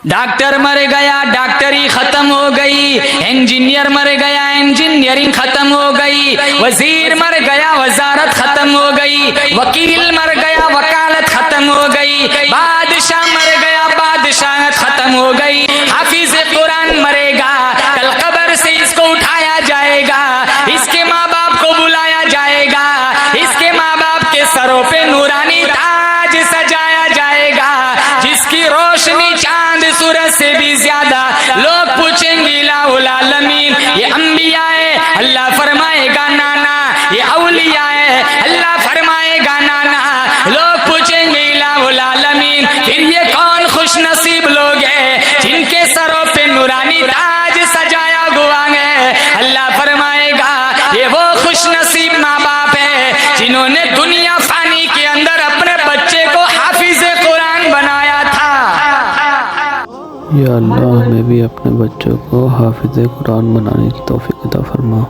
Doctor مر گیا ڈاکٹری ختم ہو گئی، انجینئر مر گیا انجینئرنگ ختم ہو گئی، وزیر مر گیا وزارت ختم ہو گئی، وکیل مر گیا وکالت ختم ہو گئی، بادشاہ مر گیا بادشاہت ختم ہو گئی، حافظ قرآن مرے گا کل قبر سے اس کو اٹھایا جائے گا، اس کے ماں باپ کو بلایا جائے گا، اس کے ماں باپ کے سروں پہ نورانی تاج سجایا جائے گا، جس کی روشنی چاند سورج سے بھی زیادہ، لوگ پوچھیں گے الہ العالمین یہ انبیاء ہے، اللہ فرمائے گا نانا یہ اولیاء ہے، اللہ فرمائے گا نانا، لوگ پوچھیں گے الہ العالمین پھر یہ کون خوش نصیب لوگ ہیں جن کے سروں پہ نورانی تاج سجایا ہوا ہے، اللہ فرمائے گا یہ وہ خوش نصیب ماں باپ ہیں جنہوں نے دنیا فانی کے اندر اپنے بچے کو حافظ قرآن بنایا تھا۔ یا اللہ ہمیں بھی اپنے بچوں کو حافظ قرآن بنانے کی توفیق عطا فرما۔